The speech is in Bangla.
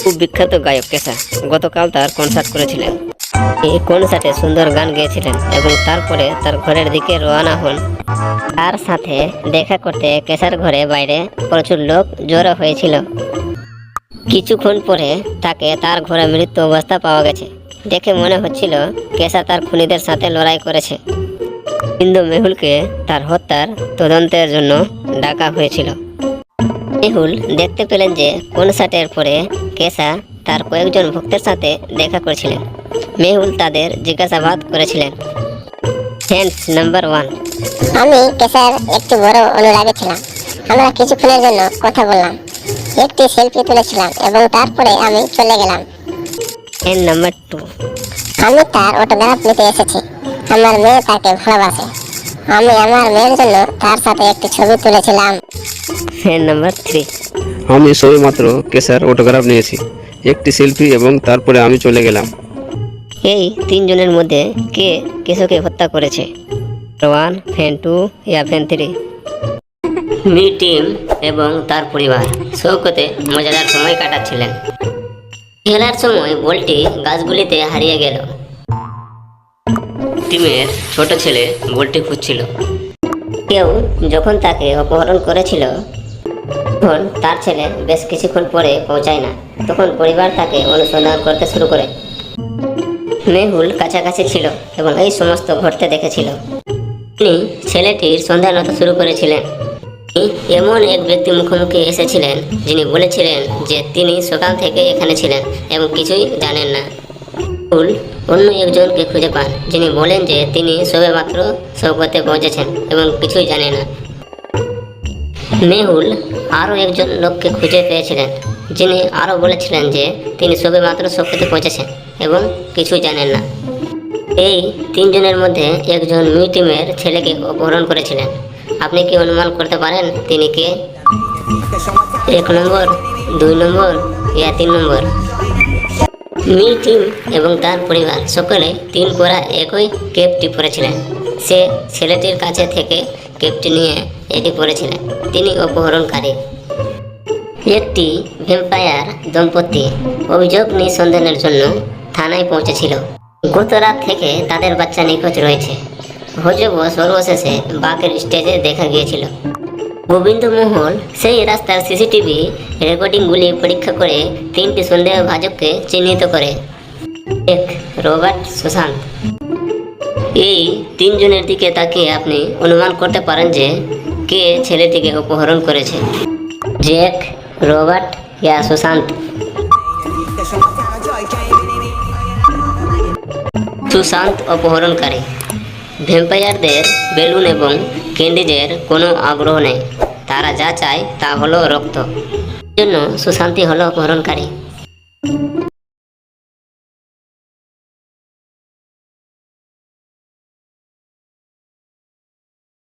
খুব বিখ্যাত গায়ক কেসা গতকাল তার কনসার্ট করেছিলেন। এই কনসার্টে সুন্দর গান গেয়েছিলেন এবং তারপরে তার ঘরের দিকে রওনা হন। তার সাথে দেখা করতে কেসার ঘরে বাইরে প্রচুর লোক জড়ো হয়েছিল। কিছুক্ষণ পরে তাকে তার ঘরে মৃত্যু অবস্থা পাওয়া গেছে। দেখে মনে হচ্ছিল কেসা তার খুনিদের সাথে লড়াই করেছে, কিন্তু মেহুলকে তার হত্যার তদন্তের জন্য ডাকা হয়েছিল। মেহুল দেখতে পেলেন যে কনসার্টের পরে কেসা তার কয়েকজন ভক্তের সাথে দেখা করেছিলেন। মেহুল তাদের জিজ্ঞাসাবাদ করেছিলেন। ফ্যান্স নাম্বার 1, আমি কেসার একটি বড় অনুরাগী ছিলাম। আমরা কিছুক্ষণের জন্য কথা বললাম, একটি সেলফি তুলেছিলাম এবং তারপরে আমি চলে গেলাম। ফ্যান নাম্বার 2, আমি তার অটোগ্রাফ নিতে এসেছি। আমার মেয়ে তাকে ভালোবাসে। আমি আমার মেয়ের জন্য তার সাথে একটি ছবি তুলেছিলাম। ফ্যান নাম্বার 3, আমি সবেমাত্র কেসার অটোগ্রাফ নিয়েছি, একটি সেলফি এবং তারপরে আমি চলে গেলাম। এই তিনজনের মধ্যে কে কেশকে হত্যা করেছে? 1, ফ্যান 2 ইয়া ফ্যান 3? মি টিম এবং তার পরিবার শৌকতে মজাদার সময় কাটাচ্ছিলেন। খেলার সময় বলটি গাছগুলিতে হারিয়ে গেল। টিমের ছোট ছেলে বলটি খুঁজছিল। কেউ যখন তাকে অপহরণ করেছিল তখন তার ছেলে বেশ কিছুক্ষণ পরে পৌঁছায় না। তখন পরিবার তাকে অনুসন্ধান করতে শুরু করে। মেহুল কাছাকাছি ছিল এবং এই সমস্ত ঘটতে দেখেছিল। তিনি ছেলেটির সন্ধান হতে শুরু করেছিলেন। এমন এক ব্যক্তি মুখোমুখি এসেছিলেন যিনি বলেছিলেন যে তিনি সকাল থেকে এখানে ছিলেন এবং কিছুই জানেন না। মেহুল অন্য একজনকে খুঁজে পান যিনি বলেন যে তিনি সবেমাত্র শৌকতে পৌঁছেছেন এবং কিছুই জানেন না। মেহুল আরও একজন লোককে খুঁজে পেয়েছিলেন যিনি আরও বলেছিলেন যে তিনি সবেমাত্র শৌকতে পৌঁছেছেন এবং কিছুই জানেন না। এই তিনজনের মধ্যে একজন মি টিমের ছেলেকে অপহরণ করেছিলেন। আপনি কি অনুমান করতে পারেন তিনি কে? 1 নম্বর, 2 নম্বর ইয়া 3 নম্বর? মি টিম এবং তার পরিবার সকলে 3 পরা একই কেপটি পরেছিলেন। সে ছেলেটির কাছে থেকে কেপটি নিয়ে এটি পরেছিলেন। তিনি অপহরণকারী। একটি ভ্যাম্পায়ার দম্পতি অভিযোগ নিঃসন্ধানের জন্য থানায় পৌঁছেছিল। গত রাত থেকে তাদের বাচ্চা নিখোঁজ রয়েছে। হজব সর্বশেষে বাঘের স্টেজে দেখা গিয়েছিল। গোবিন্দমোহন সেই রাস্তার সিসিটিভি রেকর্ডিংগুলি পরীক্ষা করে 3টি সন্দেহভাজককে চিহ্নিত করে। 1, রবার্ট সুশান্ত। এই 3 জনের দিকে তাকিয়ে আপনি অনুমান করতে পারেন যে কে ছেলেটিকে অপহরণ করেছে। জ্যাক, রবার্ট ইয়া সুশান্ত? সুশান্ত অপহরণকারী। ভ্যাম্পায়ারদের বেলুন এবং ক্যান্ডিজের কোনো আগ্রহ নেই। তারা যা চায় তা হলো রক্ত। জন্য সুশান্তি হলো অপহরণকারী।